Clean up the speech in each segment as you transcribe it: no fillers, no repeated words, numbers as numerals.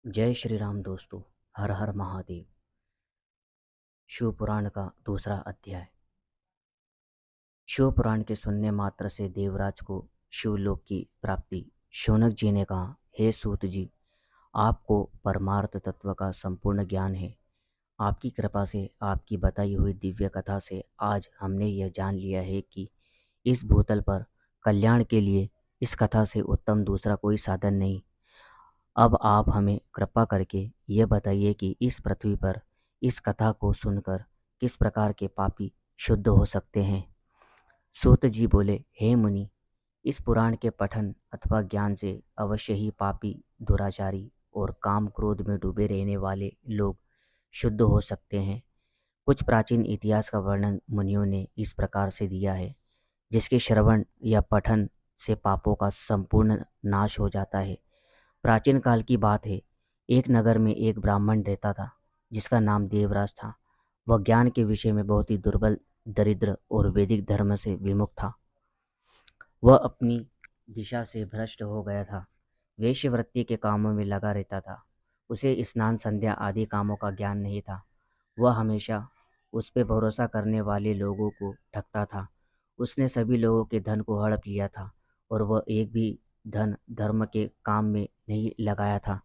जय श्री राम दोस्तों। हर हर महादेव। शिव पुराण का दूसरा अध्याय। शिव पुराण के सुनने मात्र से देवराज को शिवलोक की प्राप्ति। शौनक जी ने कहा, हे सूत जी, आपको परमार्थ तत्व का संपूर्ण ज्ञान है। आपकी कृपा से, आपकी बताई हुई दिव्य कथा से आज हमने यह जान लिया है कि इस भूतल पर कल्याण के लिए इस कथा से उत्तम दूसरा कोई साधन नहीं। अब आप हमें कृपा करके ये बताइए कि इस पृथ्वी पर इस कथा को सुनकर किस प्रकार के पापी शुद्ध हो सकते हैं। सूत जी बोले, हे मुनि, इस पुराण के पठन अथवा ज्ञान से अवश्य ही पापी, दुराचारी और काम क्रोध में डूबे रहने वाले लोग शुद्ध हो सकते हैं। कुछ प्राचीन इतिहास का वर्णन मुनियों ने इस प्रकार से दिया है, जिसके श्रवण या पठन से पापों का संपूर्ण नाश हो जाता है। प्राचीन काल की बात है। एक नगर में एक ब्राह्मण रहता था, जिसका नाम देवराज था। वह ज्ञान के विषय में बहुत ही दुर्बल, दरिद्र और वैदिक धर्म से विमुख था। वह अपनी दिशा से भ्रष्ट हो गया था। वेश्यवृत्ति के कामों में लगा रहता था। उसे स्नान संध्या आदि कामों का ज्ञान नहीं था। वह हमेशा उस पे भरोसा करने वाले लोगों को ठगता था। उसने सभी लोगों के धन को हड़प लिया था और वह एक भी धन धर्म के काम में नहीं लगाया था।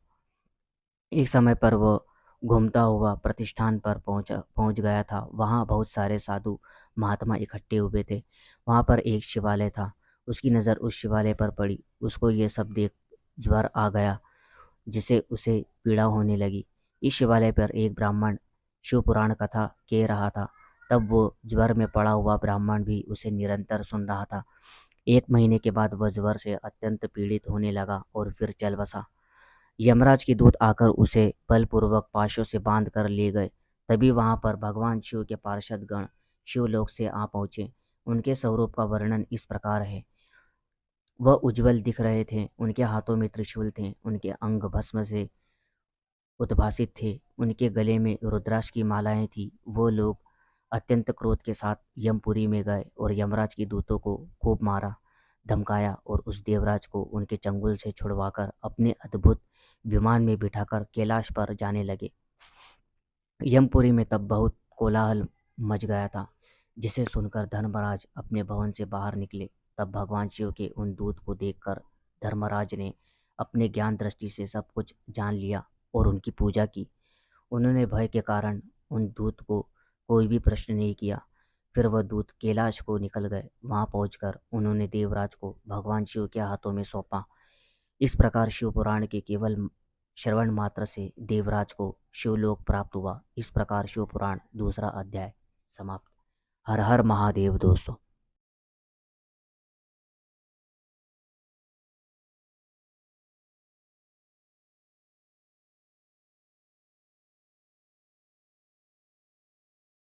एक समय पर वह घूमता हुआ प्रतिष्ठान पर पहुंच गया था। वहां बहुत सारे साधु महात्मा इकट्ठे हुए थे। वहां पर एक शिवालय था। उसकी नज़र उस शिवालय पर पड़ी। उसको ये सब देख ज्वर आ गया, जिसे उसे पीड़ा होने लगी। इस शिवालय पर एक ब्राह्मण शिव पुराण कथा कह रहा था। तब वो ज्वर में पड़ा हुआ ब्राह्मण भी उसे निरंतर सुन रहा था। एक महीने के बाद वह ज्वर से अत्यंत पीड़ित होने लगा और फिर चल बसा। यमराज के दूत आकर उसे बलपूर्वक पाशों से बांध कर ले गए। तभी वहां पर भगवान शिव के पार्षद गण शिवलोक से आ पहुंचे। उनके स्वरूप का वर्णन इस प्रकार है। वह उज्जवल दिख रहे थे। उनके हाथों में त्रिशूल थे। उनके अंग भस्म से उद्भासित थे। उनके गले में रुद्राक्ष की मालाएं थी। वो लोग अत्यंत क्रोध के साथ यमपुरी में गए और यमराज के दूतों को खूब मारा, धमकाया और उस देवराज को उनके चंगुल से छुड़वाकर अपने अद्भुत विमान में बिठाकर कैलाश पर जाने लगे। यमपुरी में तब बहुत कोलाहल मच गया था, जिसे सुनकर धर्मराज अपने भवन से बाहर निकले। तब भगवान शिव के उन दूत को देखकर धर्मराज ने अपने ज्ञान दृष्टि से सब कुछ जान लिया और उनकी पूजा की। उन्होंने भय के कारण उन दूत को कोई भी प्रश्न नहीं किया। फिर वह दूत कैलाश को निकल गए। वहां पहुंचकर उन्होंने देवराज को भगवान शिव के हाथों में सौंपा। इस प्रकार शिव पुराण के केवल श्रवण मात्र से देवराज को शिवलोक प्राप्त हुआ। इस प्रकार शिव पुराण दूसरा अध्याय समाप्त। हर हर महादेव दोस्तों।